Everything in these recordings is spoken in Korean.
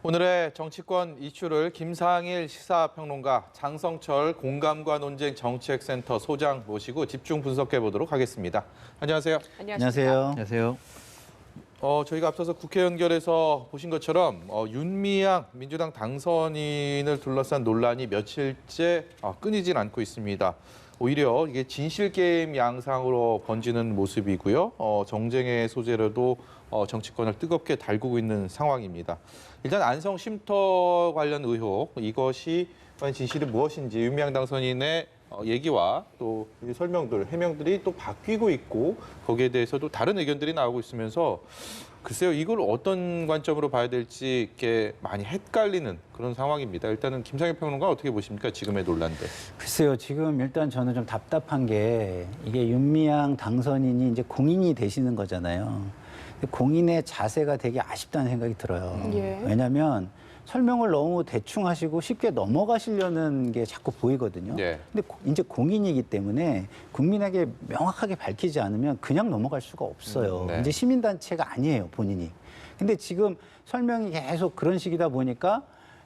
오늘의 정치권 이슈를 김상일 시사평론가, 장성철 공감과 논쟁 정치액센터 소장 모시고 집중 분석해 보도록 하겠습니다. 안녕하세요. 안녕하세요. 안녕하세요. 저희가 앞서서 국회 연결해서 보신 것처럼 윤미향 민주당 당선인을 둘러싼 논란이 며칠째 끊이질 않고 있습니다. 오히려 이게 진실 게임 양상으로 번지는 모습이고요. 정쟁의 소재로도 정치권을 뜨겁게 달구고 있는 상황입니다. 일단 안성 쉼터 관련 의혹, 이것이 과연 진실이 무엇인지 윤미향 당선인의 얘기와 또 설명들, 해명들이 또 바뀌고 있고 거기에 대해서도 다른 의견들이 나오고 있으면서 글쎄요, 이걸 어떤 관점으로 봐야 될지 이렇게 많이 헷갈리는 그런 상황입니다. 일단은 김상일 평론가 어떻게 보십니까? 지금의 논란들. 글쎄요, 지금 일단 저는 좀 답답한 게 이게 윤미향 당선인이 이제 공인이 되시는 거잖아요. 공인의 자세가 되게 아쉽다는 생각이 들어요. 왜냐하면 설명을 너무 대충 하시고 쉽게 넘어가시려는 게 자꾸 보이거든요. 예. 근데 이제 공인이기 때문에 국민에게 명확하게 밝히지 않으면 그냥 넘어갈 수가 없어요. 네. 이제 시민단체가 아니에요, 본인이. 근데 지금 설명이 계속 그런 식이다 보니까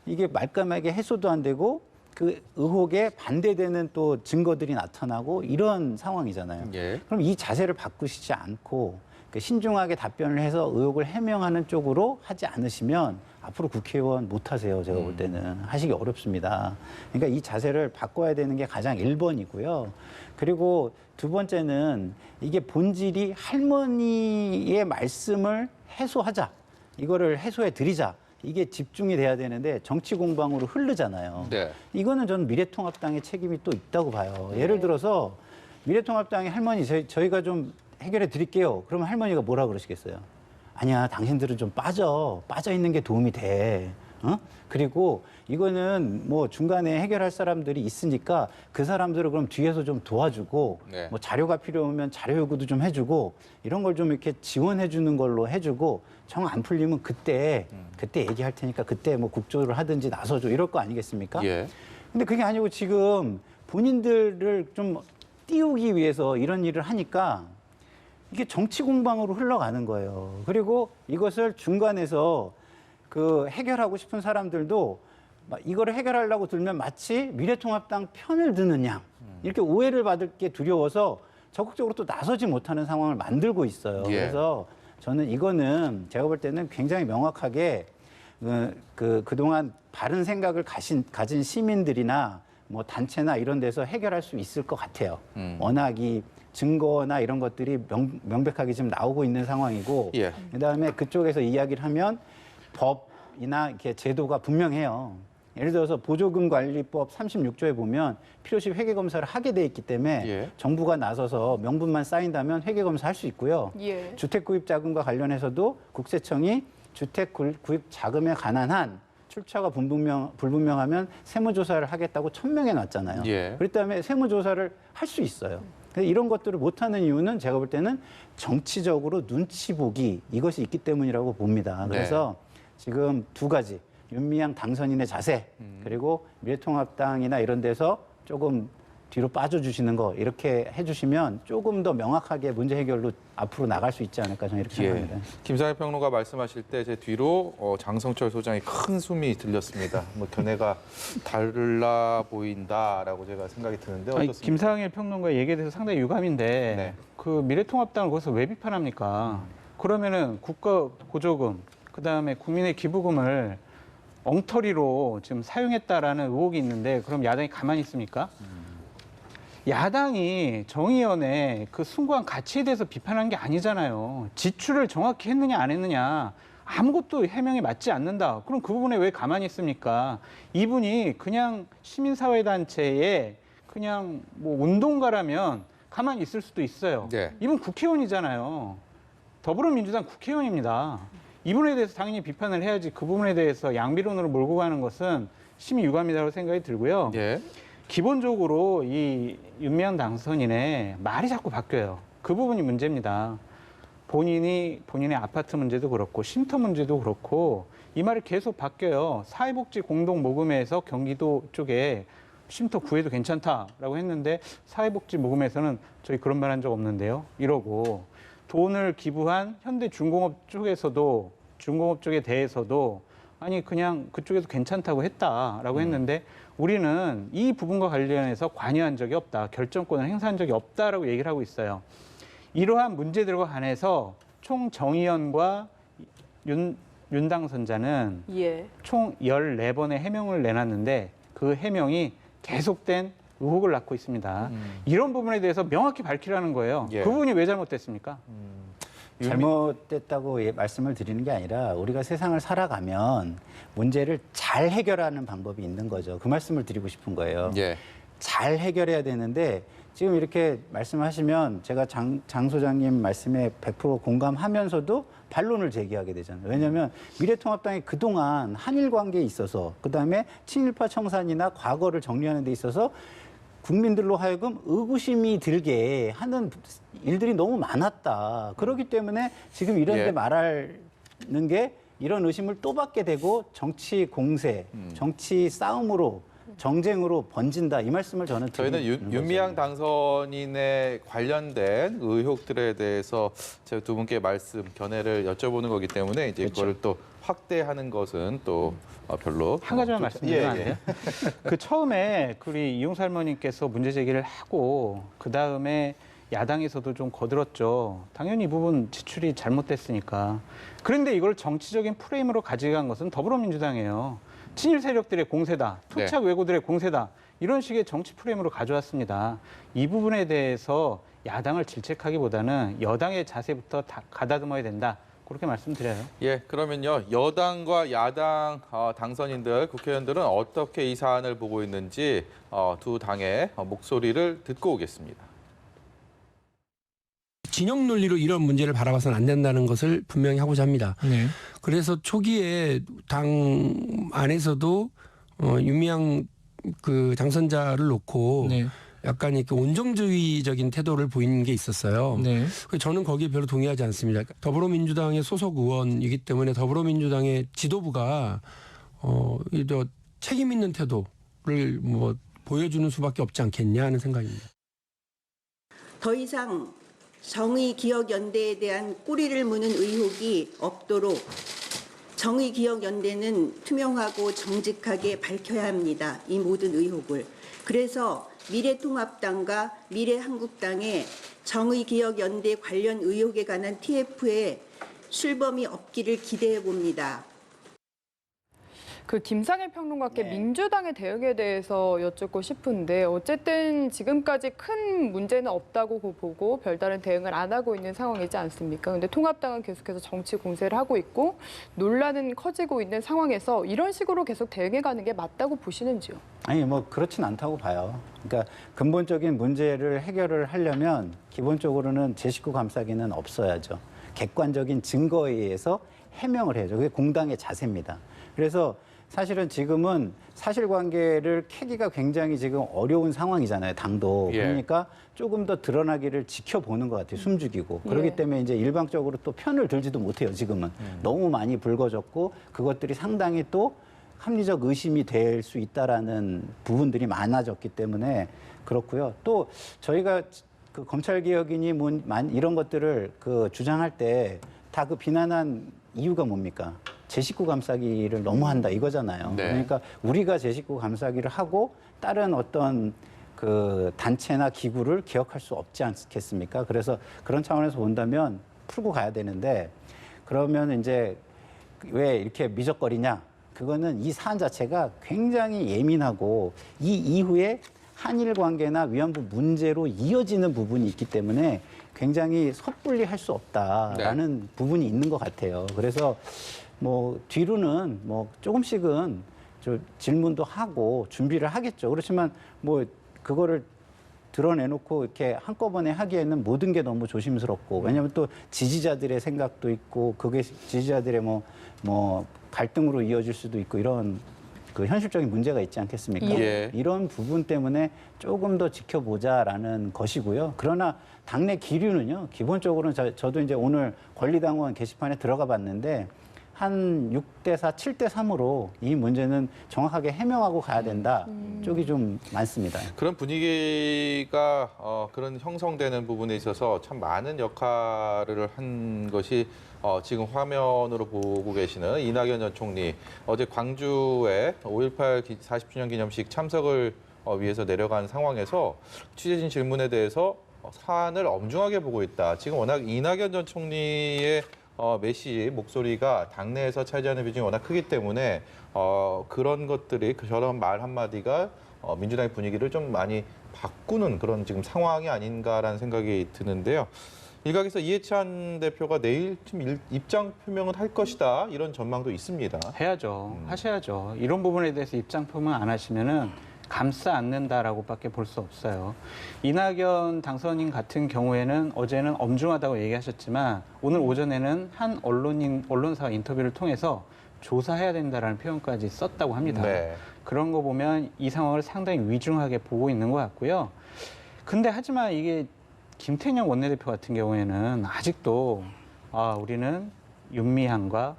이게 말끔하게 해소도 안 되고 그 의혹에 반대되는 또 증거들이 나타나고 이런 상황이잖아요. 예. 그럼 이 자세를 바꾸시지 않고 신중하게 답변을 해서 의혹을 해명하는 쪽으로 하지 않으시면 앞으로 국회의원 못 하세요. 제가 볼 때는 하시기 어렵습니다. 그러니까 이 자세를 바꿔야 되는 게 가장 1번이고요. 그리고 두 번째는 이게 본질이 할머니의 말씀을 해소하자. 이거를 해소해 드리자. 이게 집중이 돼야 되는데 정치 공방으로 흐르잖아요. 네. 이거는 저는 미래통합당의 책임이 또 있다고 봐요. 예를 들어서 미래통합당의 할머니 저희가 좀 해결해 드릴게요. 그러면 할머니가 뭐라 그러시겠어요? 아니야, 당신들은 좀 빠져 있는 게 도움이 돼. 그리고 이거는 뭐 중간에 해결할 사람들이 있으니까 그 사람들을 그럼 뒤에서 좀 도와주고 네. 뭐 자료가 필요하면 자료 요구도 좀 해주고 이런 걸 좀 이렇게 지원해 주는 걸로 해주고 정 안 풀리면 그때 얘기할 테니까 그때 뭐 국조를 하든지 나서줘 이럴 거 아니겠습니까? 예. 근데 그게 아니고 지금 본인들을 좀 띄우기 위해서 이런 일을 하니까 이게 정치 공방으로 흘러가는 거예요. 그리고 이것을 중간에서 그 해결하고 싶은 사람들도 이거를 해결하려고 들면 마치 미래통합당 편을 드는 양 이렇게 오해를 받을 게 두려워서 적극적으로 또 나서지 못하는 상황을 만들고 있어요. 예. 그래서 저는 이거는 제가 볼 때는 굉장히 명확하게 그동안 바른 생각을 가진 시민들이나 뭐 단체나 이런 데서 해결할 수 있을 것 같아요. 워낙 이 증거나 이런 것들이 명백하게 지금 나오고 있는 상황이고, 예. 그다음에 그쪽에서 이야기를 하면 법이나 이렇게 제도가 분명해요. 예를 들어서 보조금관리법 36조에 보면 필요시 회계검사를 하게 돼 있기 때문에 예. 정부가 나서서 명분만 쌓인다면 회계검사 할 수 있고요. 예. 주택구입자금과 관련해서도 국세청이 주택구입 자금에 관한 한 출처가 불분명하면 세무조사를 하겠다고 천명해 놨잖아요. 예. 그렇기 때문에 세무조사를 할 수 있어요. 근데 이런 것들을 못하는 이유는 제가 볼 때는 정치적으로 눈치 보기 이것이 있기 때문이라고 봅니다. 그래서 지금 두 가지 윤미향 당선인의 자세 그리고 미래통합당이나 이런 데서 조금 뒤로 빠져주시는 거 이렇게 해주시면 조금 더 명확하게 문제 해결로 앞으로 나갈 수 있지 않을까 저는 이렇게 생각합니다. 김상일 평론가 말씀하실 때 제 뒤로 장성철 소장이 큰 숨이 들렸습니다. 뭐 견해가 달라 보인다라고 제가 생각이 드는데 어떻습니까? 김상일 평론가 얘기에 대해서 상당히 유감인데 네. 그 미래통합당을 거기서 왜 비판합니까? 그러면은 국가 보조금 그다음에 국민의 기부금을 엉터리로 지금 사용했다라는 의혹이 있는데 그럼 야당이 가만히 있습니까? 야당이 정의연의 그 숭고한 가치에 대해서 비판한 게 아니잖아요. 지출을 정확히 했느냐 안 했느냐 아무것도 해명이 맞지 않는다. 그럼 그 부분에 왜 가만히 있습니까? 이분이 그냥 시민사회단체에 그냥 뭐 운동가라면 가만히 있을 수도 있어요. 네. 이분 국회의원이잖아요. 더불어민주당 국회의원입니다. 이분에 대해서 당연히 비판을 해야지 그 부분에 대해서 양비론으로 몰고 가는 것은 심히 유감이라고 생각이 들고요. 예. 기본적으로 이 윤미향 당선인의 말이 자꾸 바뀌어요. 그 부분이 문제입니다. 본인의 아파트 문제도 그렇고 쉼터 문제도 그렇고 이 말이 계속 바뀌어요. 사회복지 공동모금회에서 경기도 쪽에 쉼터 구해도 괜찮다라고 했는데 사회복지 모금에서는 저희 그런 말 한 적 없는데요. 이러고 돈을 기부한 현대중공업 쪽에 대해서도 아니 그냥 그쪽에서 괜찮다고 했다라고 했는데 우리는 이 부분과 관련해서 관여한 적이 없다. 결정권을 행사한 적이 없다라고 얘기를 하고 있어요. 이러한 문제들과 관해서 총정의연과 윤 당선자는 예. 총 14번의 해명을 내놨는데 그 해명이 계속된 의혹을 낳고 있습니다. 이런 부분에 대해서 명확히 밝히라는 거예요. 예. 그 부분이 왜 잘못됐습니까? 잘못됐다고 말씀을 드리는 게 아니라 우리가 세상을 살아가면 문제를 잘 해결하는 방법이 있는 거죠. 그 말씀을 드리고 싶은 거예요. 예. 잘 해결해야 되는데 지금 이렇게 말씀하시면 제가 장 소장님 말씀에 100% 공감하면서도 반론을 제기하게 되잖아요. 왜냐하면 미래통합당이 그동안 한일 관계에 있어서 그다음에 친일파 청산이나 과거를 정리하는 데 있어서 국민들로 하여금 의구심이 들게 하는 일들이 너무 많았다. 그렇기 때문에 지금 이런 데 예. 말하는 게 이런 의심을 또 받게 되고 정치 공세, 정치 싸움으로 정쟁으로 번진다. 이 말씀을 저는 저희는 드리는 윤미향 거죠. 당선인에 관련된 의혹들에 대해서 제가 두 분께 말씀 견해를 여쭤보는 거기 때문에 이제 그렇죠. 그거를 또 확대하는 것은 또 별로 한 가지만 말씀드리면 안 예, 돼요? 그 처음에 우리 이용사 할머니께서 문제 제기를 하고 그 다음에 야당에서도 좀 거들었죠. 당연히 이 부분 지출이 잘못됐으니까. 그런데 이걸 정치적인 프레임으로 가져간 것은 더불어민주당이에요. 친일 세력들의 공세다, 토착 왜고들의 공세다, 이런 식의 정치 프레임으로 가져왔습니다. 이 부분에 대해서 야당을 질책하기보다는 여당의 자세부터 다 가다듬어야 된다. 그렇게 말씀드려요. 예, 그러면요 여당과 야당 당선인들 국회의원들은 어떻게 이 사안을 보고 있는지 두 당의 목소리를 듣고 오겠습니다. 진영 논리로 이런 문제를 바라봐서는 안 된다는 것을 분명히 하고자 합니다. 네. 그래서 초기에 당 안에서도 윤미향 그 당선자를 놓고 네. 약간 이렇게 온정주의적인 태도를 보이는 게 있었어요. 네. 저는 거기에 별로 동의하지 않습니다. 더불어민주당의 소속 의원이기 때문에 더불어민주당의 지도부가 저 책임 있는 태도를 뭐 보여주는 수밖에 없지 않겠냐 하는 생각입니다. 더 이상 정의기억연대에 대한 꼬리를 무는 의혹이 없도록 정의기억연대는 투명하고 정직하게 밝혀야 합니다. 이 모든 의혹을. 그래서 미래통합당과 미래한국당의 정의기억연대 관련 의혹에 관한 TF에 출범이 없기를 기대해 봅니다. 그 김상일 평론가께 네. 민주당의 대응에 대해서 여쭙고 싶은데 어쨌든 지금까지 큰 문제는 없다고 보고 별다른 대응을 안 하고 있는 상황이지 않습니까? 근데 통합당은 계속해서 정치 공세를 하고 있고 논란은 커지고 있는 상황에서 이런 식으로 계속 대응해 가는 게 맞다고 보시는지요? 아니 뭐 그렇진 않다고 봐요. 그러니까 근본적인 문제를 해결을 하려면 기본적으로는 제 식구 감싸기는 없어야죠. 객관적인 증거에 의해서 해명을 해야죠. 그게 공당의 자세입니다. 그래서 사실은 지금은 사실관계를 캐기가 굉장히 지금 어려운 상황이잖아요. 당도. 예. 그러니까 조금 더 드러나기를 지켜보는 것 같아요. 숨죽이고. 예. 그렇기 때문에 이제 일방적으로 또 편을 들지도 못해요. 지금은. 너무 많이 불거졌고 그것들이 상당히 또 합리적 의심이 될 수 있다라는 부분들이 많아졌기 때문에 그렇고요. 또 저희가 그 검찰개혁이니 이런 것들을 그 주장할 때 다 그 비난한 이유가 뭡니까? 제 식구 감싸기를 너무 한다 이거잖아요. 네. 그러니까 우리가 제 식구 감싸기를 하고 다른 어떤 그 단체나 기구를 기억할 수 없지 않겠습니까? 그래서 그런 차원에서 본다면 풀고 가야 되는데 그러면 이제 왜 이렇게 미적거리냐? 그거는 이 사안 자체가 굉장히 예민하고 이 이후에 한일 관계나 위안부 문제로 이어지는 부분이 있기 때문에 굉장히 섣불리 할 수 없다라는 부분이 있는 것 같아요. 그래서 뭐 뒤로는 뭐 조금씩은 저 질문도 하고 준비를 하겠죠. 그렇지만 뭐 그거를 드러내놓고 이렇게 한꺼번에 하기에는 모든 게 너무 조심스럽고 왜냐하면 또 지지자들의 생각도 있고 그게 지지자들의 뭐 갈등으로 이어질 수도 있고 이런 그 현실적인 문제가 있지 않겠습니까? 예. 이런 부분 때문에 조금 더 지켜보자라는 것이고요. 그러나 당내 기류는요. 기본적으로는 저도 이제 오늘 권리당원 게시판에 들어가 봤는데 한 6대4, 7대3으로 이 문제는 정확하게 해명하고 가야 된다 쪽이 좀 많습니다. 그런 분위기가 그런 형성되는 부분에 있어서 참 많은 역할을 한 것이 지금 화면으로 보고 계시는 이낙연 전 총리 어제 광주에 5.18 40주년 기념식 참석을 위해서 내려간 상황에서 취재진 질문에 대해서 사안을 엄중하게 보고 있다. 지금 워낙 이낙연 전 총리의 메시지, 목소리가 당내에서 차지하는 비중이 워낙 크기 때문에 그런 것들이 저런 말 한마디가 민주당의 분위기를 좀 많이 바꾸는 그런 지금 상황이 아닌가라는 생각이 드는데요. 일각에서 이해찬 대표가 내일쯤 입장 표명을 할 것이다 이런 전망도 있습니다. 해야죠. 하셔야죠. 이런 부분에 대해서 입장 표명 안 하시면은 감싸 안는다라고밖에 볼 수 없어요. 이낙연 당선인 같은 경우에는 어제는 엄중하다고 얘기하셨지만 오늘 오전에는 한 언론사 인터뷰를 통해서 조사해야 된다라는 표현까지 썼다고 합니다. 네. 그런 거 보면 이 상황을 상당히 위중하게 보고 있는 것 같고요. 근데 하지만 이게 김태년 원내대표 같은 경우에는 아직도 우리는 윤미향과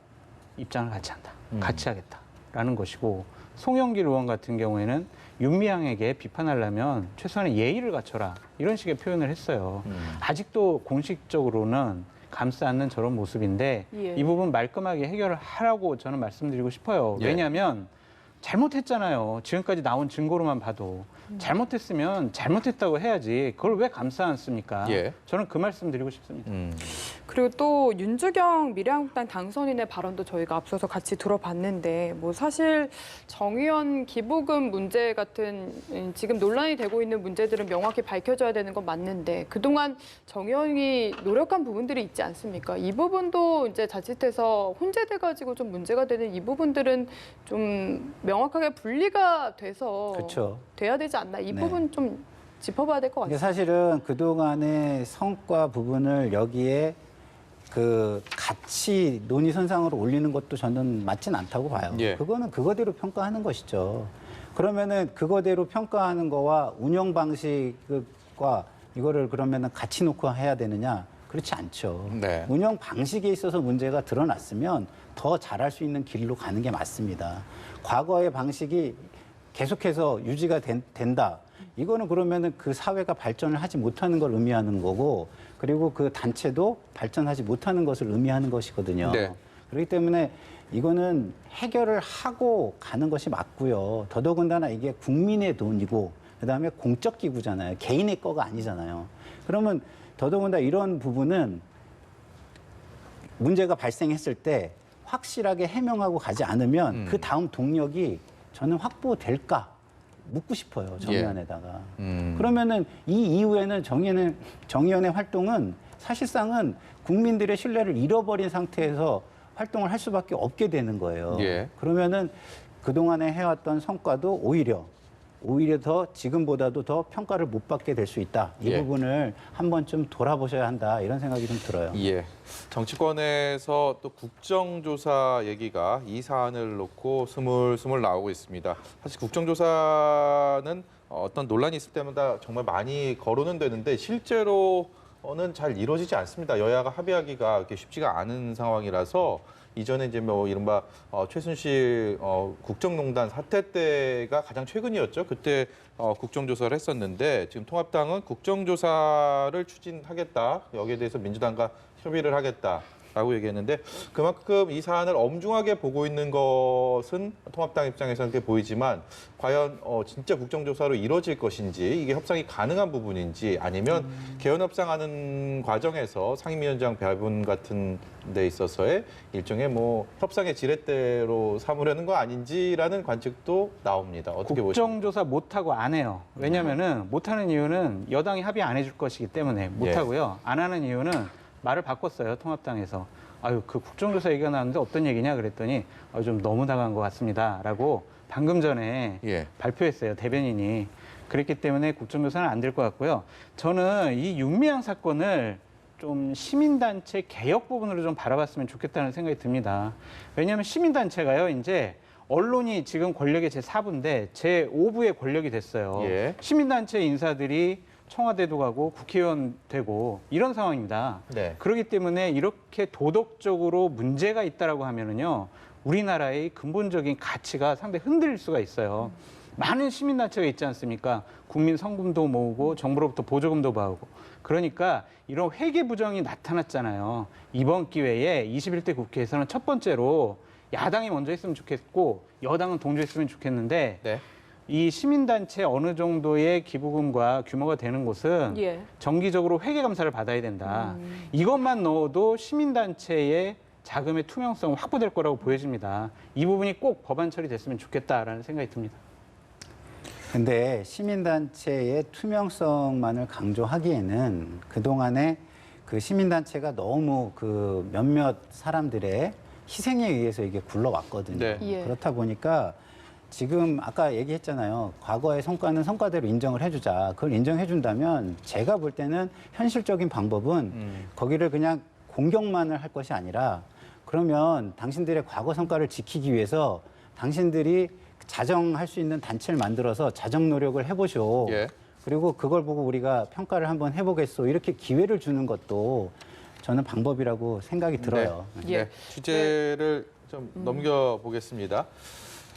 입장을 같이 한다. 같이 하겠다라는 것이고 송영길 의원 같은 경우에는 윤미향에게 비판하려면 최소한의 예의를 갖춰라. 이런 식의 표현을 했어요. 아직도 공식적으로는 감싸 안는 저런 모습인데 예. 이 부분 말끔하게 해결을 하라고 저는 말씀드리고 싶어요. 예. 왜냐하면 잘못했잖아요. 지금까지 나온 증거로만 봐도. 잘못했으면 잘못했다고 해야지. 그걸 왜 감싸 안습니까? 예. 저는 그 말씀 드리고 싶습니다. 그리고 또 윤주경 미래한국당 당선인의 발언도 저희가 앞서서 같이 들어봤는데 뭐 사실 정의원 기부금 문제 같은 지금 논란이 되고 있는 문제들은 명확히 밝혀져야 되는 건 맞는데 그동안 정의원이 노력한 부분들이 있지 않습니까? 이 부분도 이제 자칫해서 혼재돼 가지고 좀 문제가 되는 이 부분들은 좀 명확하게 분리가 돼서 그렇죠. 돼야 되지 않나? 이 네. 부분 좀 짚어봐야 될 것 이게 같습니다. 사실은 그동안의 성과 부분을 여기에 그 같이 논의 선상으로 올리는 것도 저는 맞진 않다고 봐요. 예. 그거는 그거대로 평가하는 것이죠. 그러면은 그거대로 평가하는 거와 운영 방식과 이거를 그러면은 같이 놓고 해야 되느냐? 그렇지 않죠. 네. 운영 방식에 있어서 문제가 드러났으면 더 잘할 수 있는 길로 가는 게 맞습니다. 과거의 방식이 계속해서 유지가 된다. 이거는 그러면은 그 사회가 발전을 하지 못하는 걸 의미하는 거고, 그리고 그 단체도 발전하지 못하는 것을 의미하는 것이거든요. 네. 그렇기 때문에 이거는 해결을 하고 가는 것이 맞고요. 더더군다나 이게 국민의 돈이고, 그다음에 공적 기구잖아요. 개인의 거가 아니잖아요. 그러면 더더군다나 이런 부분은 문제가 발생했을 때 확실하게 해명하고 가지 않으면 그 다음 동력이 저는 확보될까 묻고 싶어요. 정의원에다가. 그러면은 이 이후에는 정의원의 활동은 사실상은 국민들의 신뢰를 잃어버린 상태에서 활동을 할 수밖에 없게 되는 거예요. 예. 그러면은 그동안에 해왔던 성과도 오히려 더 지금보다도 더 평가를 못 받게 될 수 있다. 이 예. 부분을 한번 좀 돌아보셔야 한다. 이런 생각이 좀 들어요. 예. 정치권에서 또 국정조사 얘기가 이 사안을 놓고 스물스물 나오고 있습니다. 사실 국정조사는 어떤 논란이 있을 때마다 정말 많이 거론은 되는데 실제로는 잘 이루어지지 않습니다. 여야가 합의하기가 그렇게 쉽지가 않은 상황이라서 이전에 이제 뭐 이른바 최순실 국정농단 사태 때가 가장 최근이었죠. 그때 국정조사를 했었는데 지금 통합당은 국정조사를 추진하겠다. 여기에 대해서 민주당과 협의를 하겠다라고 얘기했는데 그만큼 이 사안을 엄중하게 보고 있는 것은 통합당 입장에서는 그렇게 보이지만 과연 진짜 국정조사로 이루어질 것인지 이게 협상이 가능한 부분인지 아니면 개헌 협상하는 과정에서 상임위원장 배분 같은 데 있어서의 일종의 뭐 협상의 지렛대로 삼으려는 거 아닌지라는 관측도 나옵니다. 어떻게 보십니까? 국정조사 못하고 안 해요. 왜냐면은 못하는 이유는 여당이 합의 안 해줄 것이기 때문에 못하고요. 안 하는 이유는 말을 바꿨어요. 통합당에서. 아유, 그 국정조사 얘기가 나왔는데 어떤 얘기냐 그랬더니 좀 너무 나간 것 같습니다. 라고 방금 전에 예. 발표했어요. 대변인이. 그랬기 때문에 국정조사는 안 될 것 같고요. 저는 이 윤미향 사건을 좀 시민단체 개혁 부분으로 좀 바라봤으면 좋겠다는 생각이 듭니다. 왜냐하면 시민단체가요, 이제 언론이 지금 권력의 제4부인데 제5부의 권력이 됐어요. 예. 시민단체 인사들이 청와대도 가고 국회의원 되고 이런 상황입니다. 네. 그렇기 때문에 이렇게 도덕적으로 문제가 있다라고 하면은요, 우리나라의 근본적인 가치가 상당히 흔들릴 수가 있어요. 많은 시민단체가 있지 않습니까? 국민 성금도 모으고 정부로부터 보조금도 받고. 그러니까 이런 회계 부정이 나타났잖아요. 이번 기회에 21대 국회에서는 첫 번째로 야당이 먼저 했으면 좋겠고 여당은 동조했으면 좋겠는데 네. 이 시민단체 어느 정도의 기부금과 규모가 되는 곳은 예. 정기적으로 회계 감사를 받아야 된다. 이것만 넣어도 시민단체의 자금의 투명성은 확보될 거라고 보여집니다. 이 부분이 꼭 법안 처리됐으면 좋겠다라는 생각이 듭니다. 근데 시민단체의 투명성만을 강조하기에는 그동안에 그 시민단체가 너무 그 몇몇 사람들의 희생에 의해서 이게 굴러왔거든요. 네. 예. 그렇다 보니까 지금 아까 얘기했잖아요. 과거의 성과는 성과대로 인정을 해주자. 그걸 인정해준다면 제가 볼 때는 현실적인 방법은 거기를 그냥 공격만을 할 것이 아니라 그러면 당신들의 과거 성과를 지키기 위해서 당신들이 자정할 수 있는 단체를 만들어서 자정 노력을 해보쇼. 예. 그리고 그걸 보고 우리가 평가를 한번 해보겠소. 이렇게 기회를 주는 것도 저는 방법이라고 생각이 들어요. 네. 예. 네. 주제를 좀 넘겨보겠습니다.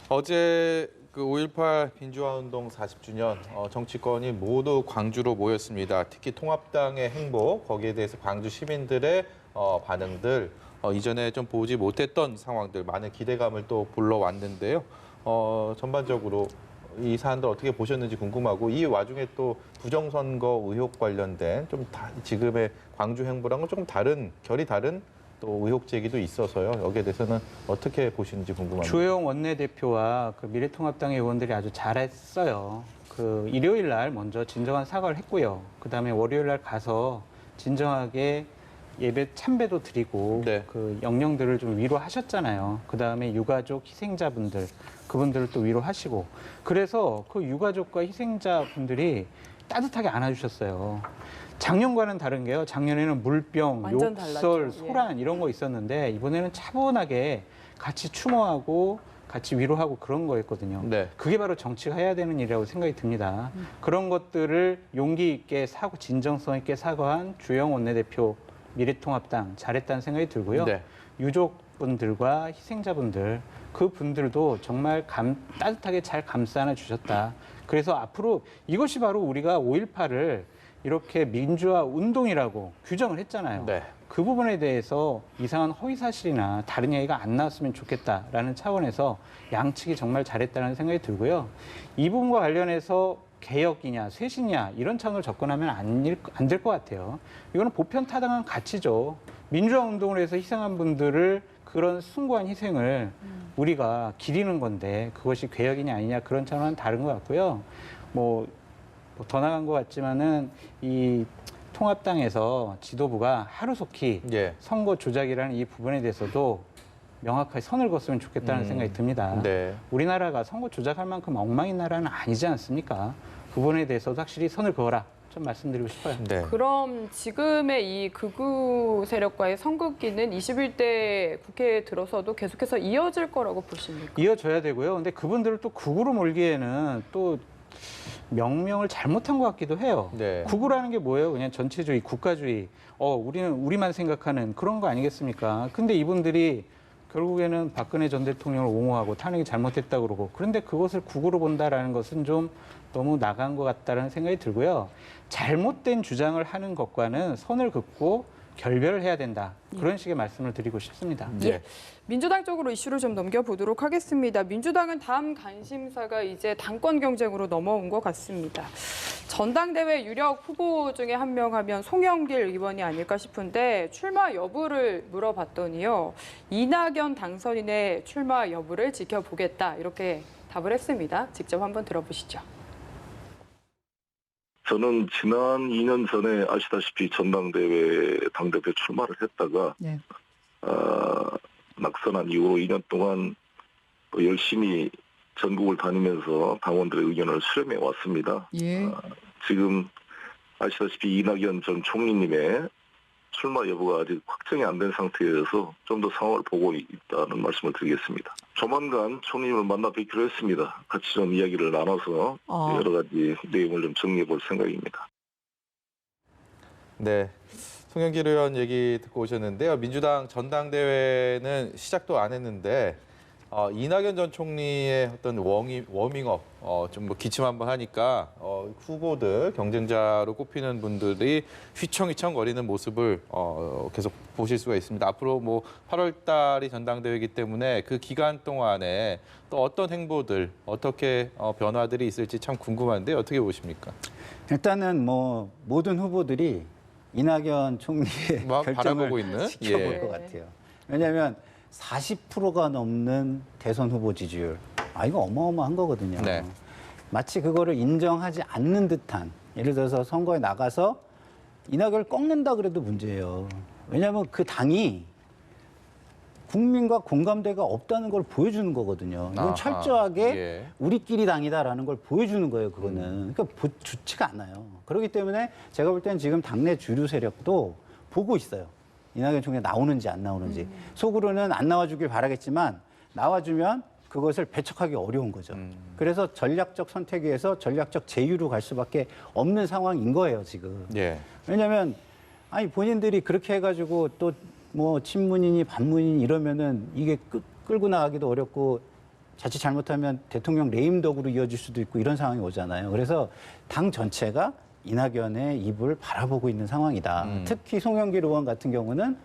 어제 그 5.18 민주화운동 40주년 정치권이 모두 광주로 모였습니다. 특히 통합당의 행보, 거기에 대해서 광주 시민들의 반응들, 이전에 좀 보지 못했던 상황들, 많은 기대감을 또 불러왔는데요. 전반적으로 이 사안들 어떻게 보셨는지 궁금하고 이 와중에 또 부정선거 의혹 관련된 좀 지금의 광주 행보랑은 조금 다른 결이 다른 또 의혹 제기도 있어서요. 여기에 대해서는 어떻게 보시는지 궁금합니다. 주호영 원내대표와 그 미래통합당의 의원들이 아주 잘했어요. 그 일요일 날 먼저 진정한 사과를 했고요. 그다음에 월요일 날 가서 진정하게 예배 참배도 드리고 네. 그 영령들을 좀 위로하셨잖아요. 그다음에 유가족 희생자분들 그분들을 또 위로하시고 그래서 그 유가족과 희생자분들이 따뜻하게 안아주셨어요. 작년과는 다른 게요. 작년에는 물병, 완전 욕설, 달랐죠. 예. 소란 이런 거 있었는데 이번에는 차분하게 같이 추모하고 같이 위로하고 그런 거였거든요. 네. 그게 바로 정치가 해야 되는 일이라고 생각이 듭니다. 그런 것들을 용기 있게 사고 진정성 있게 사과한 주영 원내대표 미래통합당 잘했다는 생각이 들고요. 네. 유족분들과 희생자분들 그 분들도 정말 따뜻하게 잘 감싸 안아 주셨다. 그래서 앞으로 이것이 바로 우리가 5.18을 이렇게 민주화 운동이라고 규정을 했잖아요. 네. 그 부분에 대해서 이상한 허위 사실이나 다른 얘기가 안 나왔으면 좋겠다라는 차원에서 양측이 정말 잘했다는 생각이 들고요. 이 부분과 관련해서 개혁이냐 쇄신이냐 이런 차원으로 접근하면 안 될 것 같아요. 이거는 보편타당한 가치죠. 민주화 운동을 해서 희생한 분들을 그런 숭고한 희생을 우리가 기리는 건데 그것이 개혁이냐 아니냐 그런 차원은 다른 것 같고요. 뭐 더 나간 것 같지만은 이 통합당에서 지도부가 하루속히 예. 선거 조작이라는 이 부분에 대해서도 명확하게 선을 그었으면 좋겠다는 생각이 듭니다. 네. 우리나라가 선거 조작할 만큼 엉망인 나라는 아니지 않습니까? 그 부분에 대해서도 확실히 선을 그어라 좀 말씀드리고 싶어요. 네. 그럼 지금의 이 극우 세력과의 선긋기는 21대 국회에 들어서도 계속해서 이어질 거라고 보십니까? 이어져야 되고요. 근데 그분들을 또 극우로 몰기에는 또 명명을 잘못한 것 같기도 해요. 네. 극우라는 게 뭐예요? 그냥 전체주의, 국가주의. 우리는 우리만 생각하는 그런 거 아니겠습니까? 근데 이분들이 결국에는 박근혜 전 대통령을 옹호하고 탄핵이 잘못했다고 그러고 그런데 그것을 극우로 본다라는 것은 좀 너무 나간 것 같다는 생각이 들고요. 잘못된 주장을 하는 것과는 선을 긋고 결별을 해야 된다. 그런 식의 말씀을 드리고 싶습니다. 네. 민주당 쪽으로 이슈를 좀 넘겨보도록 하겠습니다. 민주당은 다음 관심사가 이제 당권 경쟁으로 넘어온 것 같습니다. 전당대회 유력 후보 중에 한 명 하면 송영길 의원이 아닐까 싶은데 출마 여부를 물어봤더니요. 이낙연 당선인의 출마 여부를 지켜보겠다 이렇게 답을 했습니다. 직접 한번 들어보시죠. 저는 지난 2년 전에 아시다시피 전당대회 당대표 출마를 했다가 네. 낙선한 이후로 2년 동안 열심히 전국을 다니면서 당원들의 의견을 수렴해 왔습니다. 예. 지금 아시다시피 이낙연 전 총리님의 출마 여부가 아직 확정이 안 된 상태여서 좀 더 상황을 보고 있다는 말씀을 드리겠습니다. 조만간 총리님을 만나 뵙기로 했습니다. 같이 좀 이야기를 나눠서 여러 가지 내용을 좀 정리해 볼 생각입니다. 네. 송영길 의원 얘기 듣고 오셨는데요. 민주당 전당대회는 시작도 안 했는데 이낙연 전 총리의 어떤 워밍업 좀 뭐 기침 한번 하니까 후보들 경쟁자로 꼽히는 분들이 휘청휘청 거리는 모습을 계속 보실 수가 있습니다. 앞으로 뭐 8월 달이 전당대회이기 때문에 그 기간 동안에 또 어떤 행보들, 어떻게 변화들이 있을지 참 궁금한데 어떻게 보십니까? 일단은 뭐 모든 후보들이 이낙연 총리의 막 결정을 바라보고 있는? 지켜볼 예. 것 같아요. 왜냐하면 40%가 넘는 대선 후보 지지율, 이거 어마어마한 거거든요. 네. 마치 그거를 인정하지 않는 듯한, 예를 들어서 선거에 나가서 이낙연을 꺾는다 그래도 문제예요. 왜냐하면 그 당이 국민과 공감대가 없다는 걸 보여주는 거거든요. 이건 아하, 철저하게 예. 우리끼리 당이다라는 걸 보여주는 거예요, 그거는. 그러니까 좋지가 않아요. 그렇기 때문에 제가 볼 때는 지금 당내 주류 세력도 보고 있어요. 이낙연 총리가 나오는지 안 나오는지. 속으로는 안 나와주길 바라겠지만 나와주면 그것을 배척하기 어려운 거죠. 그래서 전략적 선택에서 전략적 제휴로 갈 수밖에 없는 상황인 거예요, 지금. 예. 왜냐하면 본인들이 그렇게 해가지고 또 뭐 친문이니 반문이니 이러면은 이게 끌고 나가기도 어렵고 자칫 잘못하면 대통령 레임덕으로 이어질 수도 있고 이런 상황이 오잖아요. 그래서 당 전체가 이낙연의 입을 바라보고 있는 상황이다. 특히 송영길 의원 같은 경우는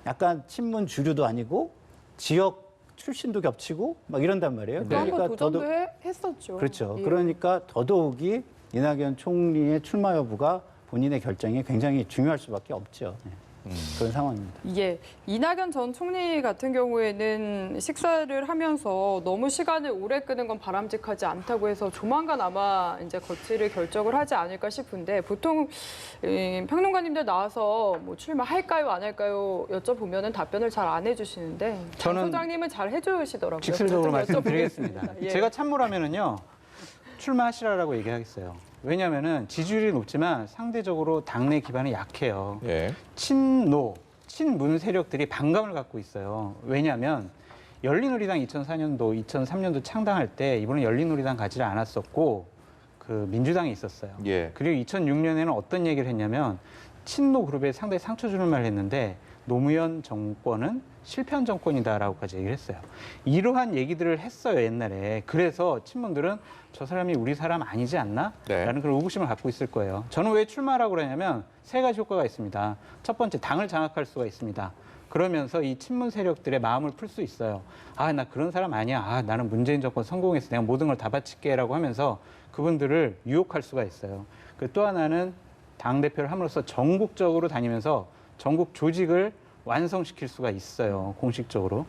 약간 친문 주류도 아니고 지역 출신도 겹치고 막 이런단 말이에요. 또 한 번 도전도 했었죠. 그렇죠. 예. 그러니까 더더욱이 이낙연 총리의 출마 여부가 본인의 결정에 굉장히 중요할 수밖에 없죠. 네. 그런 상황입니다. 예, 이낙연 전 총리 같은 경우에는 식사를 하면서 너무 시간을 오래 끄는 건 바람직하지 않다고 해서 조만간 아마 이제 거취를 결정을 하지 않을까 싶은데 보통 평론가님들 나와서 뭐 출마할까요, 안 할까요 여쭤보면은 답변을 잘 안 해주시는데 장 저는 소장님은 잘 해주시더라고요. 직설적으로 좀 말씀드리겠습니다. 여쭤보겠습니다. 예. 제가 참모라면은요 출마하시라라고 얘기하겠어요. 왜냐하면은 지지율이 높지만 상대적으로 당내 기반이 약해요. 예. 친노, 친문 세력들이 반감을 갖고 있어요. 왜냐하면 열린우리당 2004년도, 2003년도 창당할 때 이번에 열린우리당 가지를 않았었고 그 민주당이 있었어요. 예. 그리고 2006년에는 어떤 얘기를 했냐면 친노 그룹에 상당히 상처 주는 말을 했는데 노무현 정권은 실패한 정권이다라고까지 얘기를 했어요. 이러한 얘기들을 했어요, 옛날에. 그래서 친문들은 저 사람이 우리 사람 아니지 않나? 네. 라는 그런 의구심을 갖고 있을 거예요. 저는 왜 출마하라고 그러냐면 세 가지 효과가 있습니다. 첫 번째, 당을 장악할 수가 있습니다. 그러면서 이 친문 세력들의 마음을 풀 수 있어요. 나 그런 사람 아니야. 나는 문재인 정권 성공해서 내가 모든 걸 다 바칠게라고 하면서 그분들을 유혹할 수가 있어요. 또 하나는 당대표를 함으로써 전국적으로 다니면서 전국 조직을 완성시킬 수가 있어요. 공식적으로.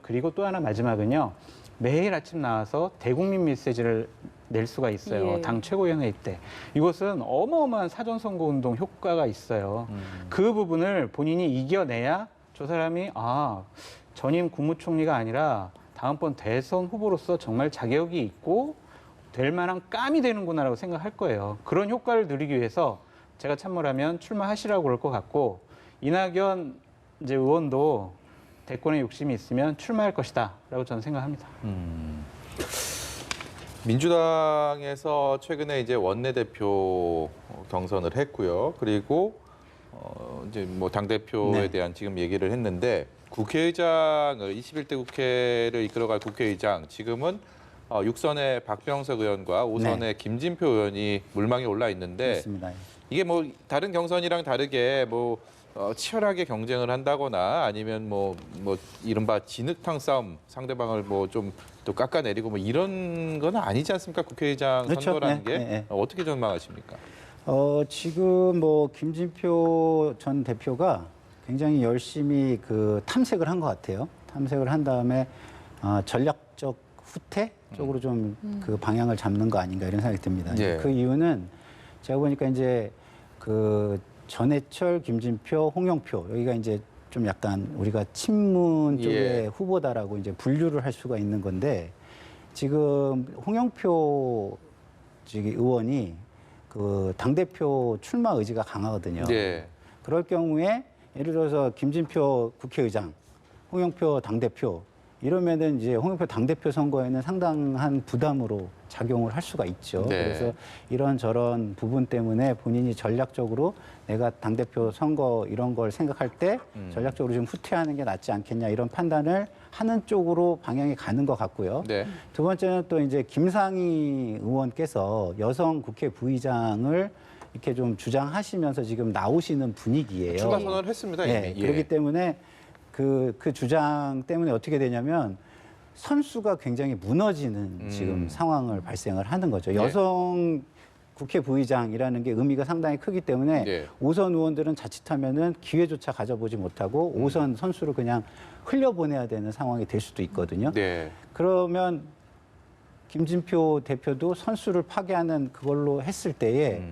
그리고 또 하나 마지막은요. 매일 아침 나와서 대국민 메시지를 낼 수가 있어요. 예. 당 최고위원회 때. 이것은 어마어마한 사전선거운동 효과가 있어요. 그 부분을 본인이 이겨내야 저 사람이 전임 국무총리가 아니라 다음번 대선 후보로서 정말 자격이 있고 될 만한 깜이 되는구나라고 생각할 거예요. 그런 효과를 누리기 위해서 제가 참모라면 출마하시라고 그럴 것 같고 이낙연 의원도 대권에 욕심이 있으면 출마할 것이다라고 저는 생각합니다. 민주당에서 최근에 이제 원내대표 경선을 했고요. 그리고 이제 뭐 당대표에 네. 대한 지금 얘기를 했는데 국회의장을 21대 국회를 이끌어갈 국회의장 지금은 6선의 박병석 의원과 5선의 김진표 의원이 물망에 올라 있는데 그렇습니다. 이게 뭐 다른 경선이랑 다르게 뭐 치열하게 경쟁을 한다거나 아니면 뭐 이른바 진흙탕 싸움 상대방을 뭐 좀 또 깎아내리고 뭐 이런 건 아니지 않습니까? 국회의장 그렇죠. 선거라는 게 네. 어떻게 전망하십니까? 지금 뭐 김진표 전 대표가 굉장히 열심히 그 탐색을 한 것 같아요. 탐색을 한 다음에 전략적 후퇴 쪽으로 좀 그 방향을 잡는 거 아닌가 이런 생각이 듭니다. 예. 그 이유는 제가 보니까 이제 그 전해철, 김진표, 홍영표 여기가 이제 좀 약간 우리가 친문 쪽의 예. 후보다라고 이제 분류를 할 수가 있는 건데 지금 홍영표 의원이 그 당대표 출마 의지가 강하거든요. 예. 그럴 경우에 예를 들어서 김진표 국회의장, 홍영표 당대표 이러면은 이제 홍영표 당대표 선거에는 상당한 부담으로 작용을 할 수가 있죠. 네. 그래서 이런저런 부분 때문에 본인이 전략적으로 내가 당대표 선거 이런 걸 생각할 때 전략적으로 좀 후퇴하는 게 낫지 않겠냐 이런 판단을 하는 쪽으로 방향이 가는 것 같고요. 네. 두 번째는 또 이제 김상희 의원께서 여성 국회 부의장을 이렇게 좀 주장하시면서 지금 나오시는 분위기예요. 추가 선언을 했습니다. 이미. 네, 그렇기 때문에 그 주장 때문에 어떻게 되냐면 선수가 굉장히 무너지는 지금 상황을 발생을 하는 거죠. 네. 여성 국회 부의장이라는 게 의미가 상당히 크기 때문에 네. 5선 의원들은 자칫하면은 기회조차 가져보지 못하고 5선 선수를 그냥 흘려보내야 되는 상황이 될 수도 있거든요. 네. 그러면 김진표 대표도 선수를 파괴하는 그걸로 했을 때에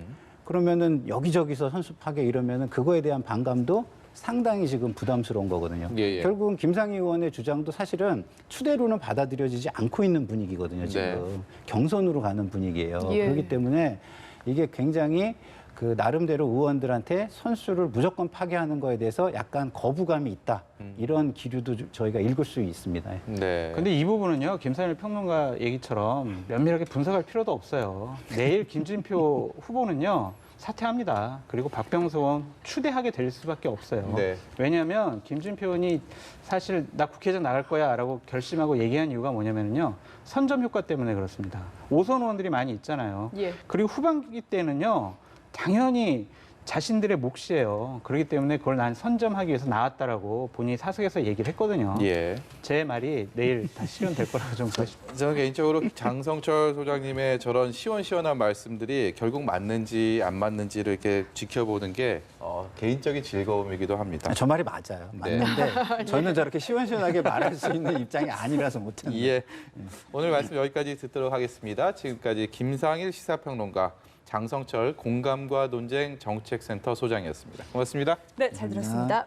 그러면은 여기저기서 선수 파괴 이러면은 그거에 대한 반감도 상당히 지금 부담스러운 거거든요. 예, 예. 결국은 김상희 의원의 주장도 사실은 추대로는 받아들여지지 않고 있는 분위기거든요. 지금 네. 경선으로 가는 분위기예요. 예. 그렇기 때문에 이게 굉장히 그 나름대로 의원들한테 선수를 무조건 파괴하는 거에 대해서 약간 거부감이 있다. 이런 기류도 저희가 읽을 수 있습니다. 네. 근데 이 부분은요, 김상일 평론가 얘기처럼 면밀하게 분석할 필요도 없어요. 내일 김진표 후보는요, 사퇴합니다. 그리고 박병수 의원 추대하게 될 수밖에 없어요. 네. 왜냐하면 김진표 의원이 사실 나 국회의장 나갈 거야 라고 결심하고 얘기한 이유가 뭐냐면요. 선점 효과 때문에 그렇습니다. 5선 의원들이 많이 있잖아요. 예. 그리고 후반기 때는요, 당연히 자신들의 몫이에요. 그렇기 때문에 그걸 난 선점하기 위해서 나왔다라고 본인이 사석에서 얘기를 했거든요. 예. 제 말이 내일 다 실현될 거라고 좀 보십시오. 저는 개인적으로 장성철 소장님의 저런 시원시원한 말씀들이 결국 맞는지 안 맞는지를 이렇게 지켜보는 게 개인적인 즐거움이기도 합니다. 저 말이 맞아요. 네. 맞는데 저는 저렇게 시원시원하게 말할 수 있는 입장이 아니라서 못하는 거예요. 예. 오늘 말씀 여기까지 듣도록 하겠습니다. 지금까지 김상일 시사평론가, 장성철 공감과 논쟁 정책센터 소장이었습니다. 고맙습니다. 네, 잘 들었습니다.